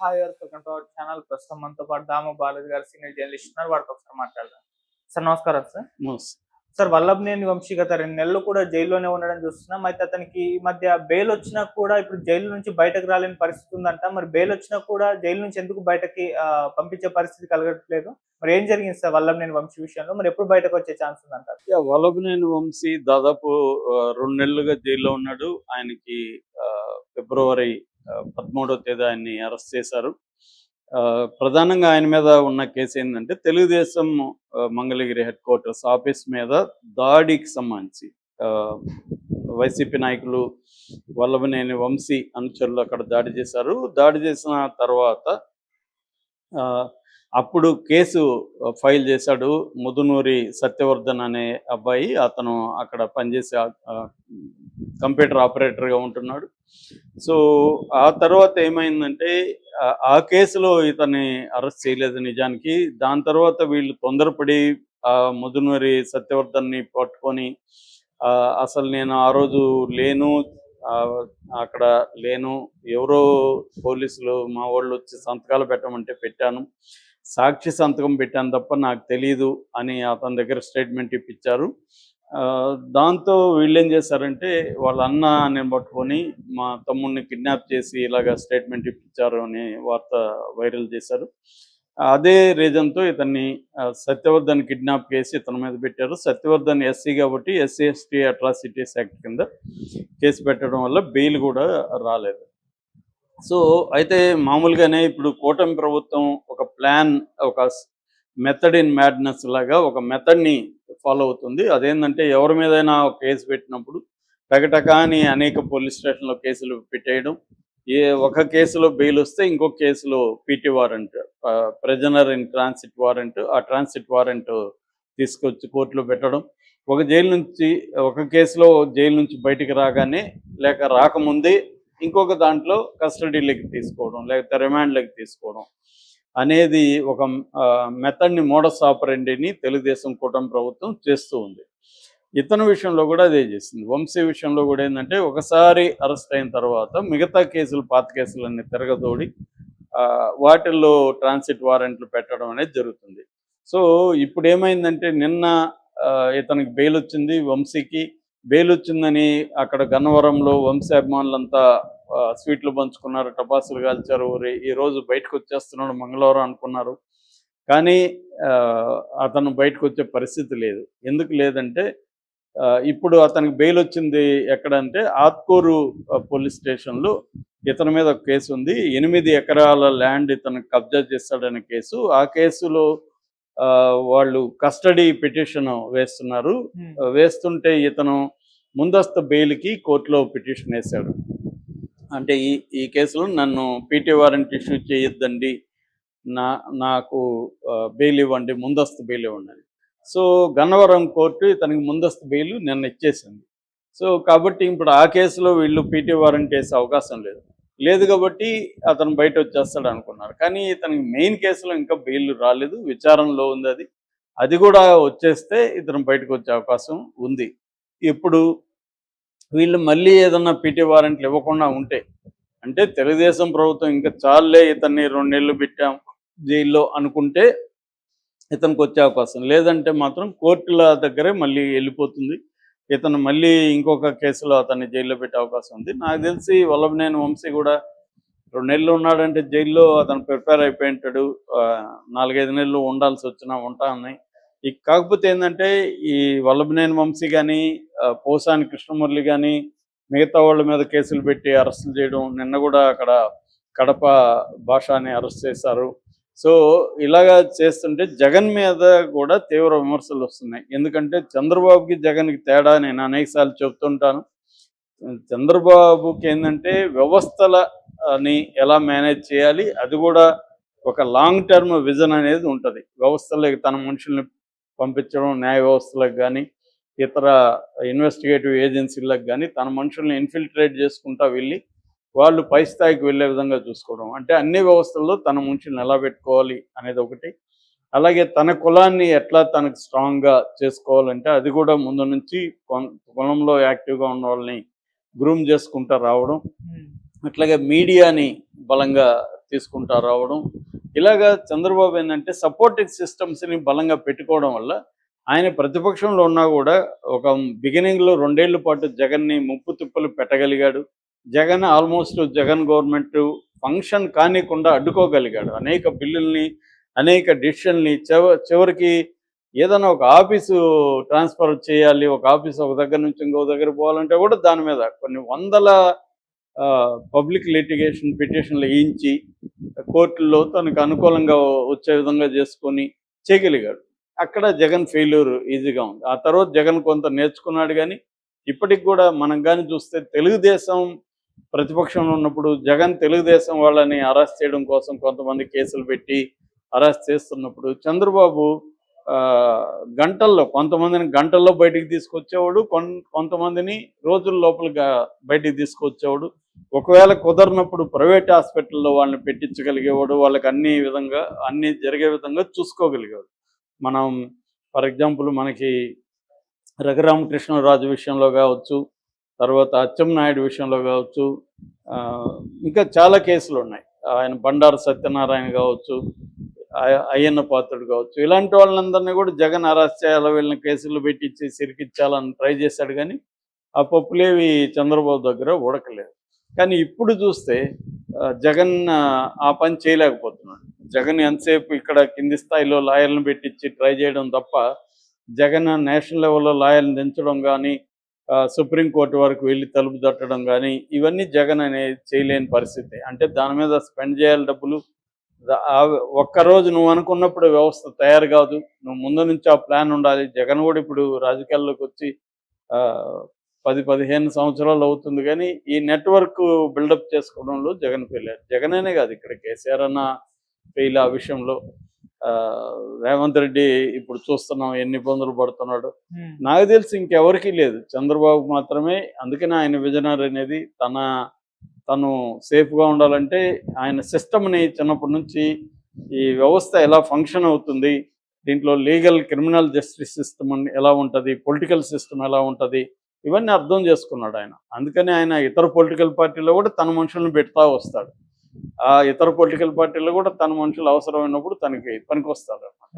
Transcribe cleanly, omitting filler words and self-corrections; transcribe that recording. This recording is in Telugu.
Hi welcome to our channel. ప్రస్తుతం మనతో పాటు దామ బాలాజీ గారు సీనియర్ జర్నలిస్ట్ ఉన్నారు. వారితో ఒకసారి మాట్లాడదాం. సార్ నమస్కారం సార్. మోస్ సార్ వల్లభనేని వంశీ గత 2 నెలలు కూడా జైల్లోనే ఉండడం చూస్తున్నాం. అయితే అతనికి ఈ మధ్య బెయిల్ వచ్చినా కూడా ఇప్పుడు జైలు నుంచి బయటకు రాలేని పరిస్థితి ఉందంట. మరి బెయిల్ వచ్చినా కూడా జైలు నుంచి ఎందుకు బయటకి పంపించే పరిస్థితి కలగట్లేదు? మరి ఏం జరిగింది సార్ వల్లభనేని వంశీ విషయంలో? మరి ఎప్పుడు బయటకు వచ్చే ఛాన్స్ ఉందంటారు? వల్లభనేని వంశీ దాదాపు 2 నెలలుగా జైల్లో ఉన్నాడు. ఆయనకి ఫిబ్రవరి 13వ తేదీ ఆయన్ని అరెస్ట్ చేశారు. ప్రధానంగా ఆయన మీద ఉన్న కేసు ఏంటంటే Telugu Desam Mangalagiri head quarters office మీద దాడికి సంబంధించి వైసీపీ నాయకులు వల్లభనేని వంశీ అనుచరులు అక్కడ దాడి చేశారు. దాడి చేసిన తర్వాత అప్పుడు కేసు ఫైల్ చేశాడు ముదునూరి సత్యవర్ధన్ అనే అబ్బాయి. అతను అక్కడ పనిచేసే కంప్యూటర్ ఆపరేటర్గా ఉంటున్నాడు. సో ఆ తర్వాత ఏమైందంటే ఆ కేసులో ఇతన్ని అరెస్ట్ చేయలేదు నిజానికి. దాని తర్వాత వీళ్ళు తొందరపడి ముదునూరి సత్యవర్ధన్ని పట్టుకొని అసలు నేను ఆ రోజు లేను, అక్కడ లేను, ఎవరో పోలీసులు మా వాళ్ళు వచ్చి సంతకాలు పెట్టమంటే పెట్టాను, సాక్షి సంతకం పెట్టాను తప్ప నాకు తెలీదు అని అతని దగ్గర స్టేట్మెంట్ ఇప్పించారు. దాంతో వీళ్ళు ఏం చేశారంటే వాళ్ళ అన్నని పట్టుకొని మా తమ్ముడిని కిడ్నాప్ చేసి ఇలాగ స్టేట్మెంట్ ఇప్పించారు అని వార్త వైరల్ చేశారు. అదే రీజన్తో ఇతన్ని సత్యవర్ధన్ కిడ్నాప్ కేసు ఇతని మీద పెట్టారు. సత్యవర్ధన్ ఎస్సీ కాబట్టి ఎస్సీ ఎస్టీ అట్రాసిటీస్ యాక్ట్ కింద కేసు పెట్టడం వల్ల బెయిల్ కూడా రాలేదు. సో అయితే మామూలుగానే ఇప్పుడు కూటమి ప్రభుత్వం ఒక ప్లాన్, ఒక మెథడ్ ఇన్ మ్యాడ్నెస్ లాగా ఒక మెథడ్ని ఫాలో అవుతుంది. అదేంటంటే ఎవరి మీదైనా ఒక కేసు పెట్టినప్పుడు టకటకాని అనేక పోలీస్ స్టేషన్లో కేసులు పెట్టేయడం, ఒక కేసులో బెయిల్ వస్తే ఇంకొక కేసులో PT warrant, prisoner in transit warrant, ఆ ట్రాన్సిట్ వారెంట్ తీసుకొచ్చి కోర్టులో పెట్టడం, ఒక కేసులో జైలు నుంచి బయటికి రాగానే లేక రాకముందే ఇంకొక దాంట్లో కస్టడీలోకి తీసుకోవడం లేకపోతే రిమాండ్లోకి తీసుకోవడం అనేది ఒక మెథడ్ని, మోడస్ ఆపరెండిని తెలుగుదేశం కూటమి ప్రభుత్వం చేస్తూ ఉంది. ఇతని విషయంలో కూడా అదే చేసింది. వంశీ విషయంలో కూడా ఏంటంటే ఒకసారి అరెస్ట్ అయిన తర్వాత మిగతా కేసులు, పాత కేసులన్నీ తిరగదోడి వాటిల్లో ట్రాన్సిట్ వారెంట్లు పెట్టడం అనేది జరుగుతుంది. సో ఇప్పుడు ఏమైందంటే నిన్న ఇతనికి బెయిల్ వచ్చింది. వంశీకి బెయిల్ వచ్చిందని అక్కడ గన్నవరంలో వంశీ అభిమానులంతా స్వీట్లు పంచుకున్నారు, టపాసులు కాల్చారు. ఈరోజు బయటకు వచ్చేస్తున్నాడు మంగళవారం అనుకున్నారు. కానీ అతను బయటకు వచ్చే పరిస్థితి లేదు. ఎందుకు లేదంటే ఇప్పుడు అతనికి బెయిల్ వచ్చింది ఎక్కడంటే ఆత్కూరు పోలీస్ స్టేషన్లో ఇతని మీద ఒక కేసు ఉంది. 8 ఎకరాల ల్యాండ్ ఇతను కబ్జా చేస్తాడనే కేసు. ఆ కేసులో వాళ్ళు కస్టడీ పిటిషన్ వేస్తున్నారు. వేస్తుంటే ఇతను ముందస్తు బెయిల్కి కోర్టులో పిటిషన్ వేశాడు. అంటే ఈ కేసులో నన్ను పీటీ వారెంట్ ఇష్యూ చేయొద్దండి, నాకు బెయిల్ ఇవ్వండి, ముందస్తు బెయిల్ ఇవ్వండి. సో గన్నవరం కోర్టు ఇతనికి ముందస్తు బెయిల్ నిన్న ఇచ్చేసింది. సో కాబట్టి ఇప్పుడు ఆ కేసులో వీళ్ళు పీటీ వారెంట్ వేసే అవకాశం లేదు కాబట్టి అతను బయట వచ్చేస్తాడు అనుకున్నారు. కానీ ఇతనికి మెయిన్ కేసులో ఇంకా బెయిల్ రాలేదు, విచారణలో ఉంది. అది కూడా వచ్చేస్తే ఇతను బయటకు వచ్చే అవకాశం ఉంది. ఇప్పుడు వీళ్ళు మళ్ళీ ఏదన్నా పీటీ వారెంట్లు ఇవ్వకుండా ఉంటే, అంటే తెలుగుదేశం ప్రభుత్వం ఇంకా చాలే ఇతన్ని 2 నెలలు పెట్టాం జైల్లో అనుకుంటే ఇతనికి వచ్చే అవకాశం లేదంటే మాత్రం కోర్టుల దగ్గరే మళ్ళీ వెళ్ళిపోతుంది. ఇతను మళ్ళీ ఇంకొక కేసులో అతన్ని జైల్లో పెట్టే అవకాశం ఉంది. నాకు తెలిసి వల్లభనేని వంశీ కూడా 2 నెలలు ఉన్నాడంటే జైల్లో అతను ప్రిపేర్ అయిపోయి ఉంటాడు. 4-5 నెలలు ఉండాల్సి వచ్చినా ఉంటానని. కాకపోతే ఏంటంటే ఈ వల్లభనేని వంశీ కానీ, పోసాని కృష్ణమురళి కానీ మిగతా వాళ్ళ మీద కేసులు పెట్టి అరెస్టులు చేయడం, నిన్న కూడా అక్కడ కడప భాషని అరెస్ట్ చేశారు. సో ఇలాగా చేస్తుంటే జగన్ మీద కూడా తీవ్ర విమర్శలు వస్తున్నాయి. ఎందుకంటే చంద్రబాబుకి జగన్కి తేడా నేను అనేకసార్లు చెప్తుంటాను. చంద్రబాబుకి ఏంటంటే వ్యవస్థలని ఎలా మేనేజ్ చేయాలి, అది కూడా ఒక లాంగ్ టర్మ్ విజన్ అనేది ఉంటుంది. వ్యవస్థలకు తన మనుషుల్ని పంపించడం, న్యాయ వ్యవస్థలకు కానీ ఇతర ఇన్వెస్టిగేటివ్ ఏజెన్సీలకు కానీ తన మనుషుల్ని ఇన్ఫిల్ట్రేట్ చేసుకుంటా వెళ్ళి వాళ్ళు పై స్థాయికి వెళ్ళే విధంగా చూసుకోవడం. అంటే అన్ని వ్యవస్థల్లో తన మనుషుల్ని ఎలా పెట్టుకోవాలి అనేది ఒకటి. అలాగే తన కులాన్ని ఎట్లా తనకు స్ట్రాంగ్గా చేసుకోవాలంటే అది కూడా ముందు నుంచి కులంలో యాక్టివ్గా ఉన్న వాళ్ళని గ్రూమ్ చేసుకుంటూ రావడం. అట్లాగే మీడియాని బలంగా తీసుకుంటా రావడం, ఇలాగా చంద్రబాబు ఏంటంటే సపోర్టింగ్ సిస్టమ్స్ని బలంగా పెట్టుకోవడం వల్ల ఆయన ప్రతిపక్షంలో ఉన్నా కూడా ఒక బిగినింగ్లో 2 ఏళ్ల పాటు జగన్ని ముప్పు తిప్పలు పెట్టగలిగాడు. Jagan almost Jagan government function కానికుండా అడ్డుకోగలిగాడు. అనేక బిల్లుల్ని, అనేక డిసిషన్ని చివరికి ఏదైనా ఒక ఆఫీసు ట్రాన్స్ఫర్ చేయాలి, ఒక ఆఫీసు ఒక దగ్గర నుంచి ఇంకో దగ్గర పోవాలంటే కూడా దాని మీద కొన్ని వందల పబ్లిక్ లిటిగేషన్ పిటిషన్లు వేయించి కోర్టుల్లో తనకు అనుకూలంగా వచ్చే విధంగా చేసుకొని చేయగలిగాడు. అక్కడ జగన్ ఫెయిల్యూర్ ఈజీగా ఉంది. ఆ తర్వాత జగన్ కొంత నేర్చుకున్నాడు. కానీ ఇప్పటికి కూడా మనం కానీ చూస్తే తెలుగుదేశం ప్రతిపక్షంలో ఉన్నప్పుడు జగన్ తెలుగుదేశం వాళ్ళని అరెస్ట్ చేయడం కోసం కొంతమంది కేసులు పెట్టి అరెస్ట్ చేస్తున్నప్పుడు చంద్రబాబు కొంతమందిని గంటల్లో బయటికి తీసుకొచ్చేవాడు, కొంతమందిని రోజుల లోపల బయటికి తీసుకొచ్చేవాడు. ఒకవేళ కుదరినప్పుడు ప్రైవేట్ హాస్పిటల్లో వాళ్ళని పెట్టించగలిగేవాడు, వాళ్ళకి అన్ని జరిగే విధంగా చూసుకోగలిగేవాడు. మనం ఫర్ ఎగ్జాంపుల్ మనకి రఘురామకృష్ణరాజు విషయంలో కావచ్చు, తర్వాత అచ్చెన్నాయుడు విషయంలో కావచ్చు, ఇంకా చాలా కేసులు ఉన్నాయి. ఆయన బండారు సత్యనారాయణ కావచ్చు, అయ్యన్న పాత్రుడు కావచ్చు, ఇలాంటి వాళ్ళందరినీ కూడా జగన్ అరెస్ట్ చేయాలి, వీళ్ళని కేసులు పెట్టించి సిరికిచ్చాలని ట్రై చేశాడు. కానీ ఆ పప్పులేవి చంద్రబాబు దగ్గర ఉడకలేదు. కానీ ఇప్పుడు చూస్తే జగన్ ఆ పని చేయలేకపోతున్నాడు. జగన్ ఎంతసేపు ఇక్కడ కింది స్థాయిలో లాయర్లను పెట్టించి ట్రై చేయడం తప్ప జగన్ నేషనల్ లెవెల్లో లాయర్ని దించడం కానీ, సుప్రీంకోర్టు వరకు వెళ్ళి తలుపు తట్టడం కానీ, ఇవన్నీ జగన్ అనేది చేయలేని పరిస్థితి. అంటే దాని మీద స్పెండ్ చేయాలి డబ్బులు. ఒక్కరోజు నువ్వు అనుకున్నప్పుడు వ్యవస్థ తయారు కాదు, నువ్వు ముందు నుంచి ఆ ప్లాన్ ఉండాలి. జగన్ కూడా ఇప్పుడు రాజకీయాల్లోకి వచ్చి 10-15 సంవత్సరాలు అవుతుంది. కానీ ఈ నెట్వర్క్ బిల్డప్ చేసుకోవడంలో జగన్ ఫెయిల్ అయ్యారు. జగన్ అనే కాదు, ఇక్కడ కేసీఆర్ అన్న ఫెయిల్ ఆ విషయంలో. రేవంత్ రెడ్డి ఇప్పుడు చూస్తున్నాం ఎన్ని ఇబ్బందులు పడుతున్నాడు. నాకు తెలిసి ఇంకెవరికీ లేదు, చంద్రబాబు మాత్రమే. అందుకనే ఆయన విజనరీ అనేది తను సేఫ్గా ఉండాలంటే ఆయన సిస్టమ్ని చిన్నప్పటి నుంచి ఈ వ్యవస్థ ఎలా ఫంక్షన్ అవుతుంది, దీంట్లో లీగల్ క్రిమినల్ జస్టిస్ సిస్టమ్ ఎలా ఉంటుంది, పొలిటికల్ సిస్టమ్ ఎలా ఉంటుంది, ఇవన్నీ అర్థం చేసుకున్నాడు ఆయన. అందుకని ఆయన ఇతర పొలిటికల్ పార్టీలో కూడా తన మనుషులను పెడతా వస్తాడు. ఆ ఇతర పొలిటికల్ పార్టీలో కూడా తన మనుషులు అవసరమైనప్పుడు తనకి పనికొస్తాడు అన్నమాట.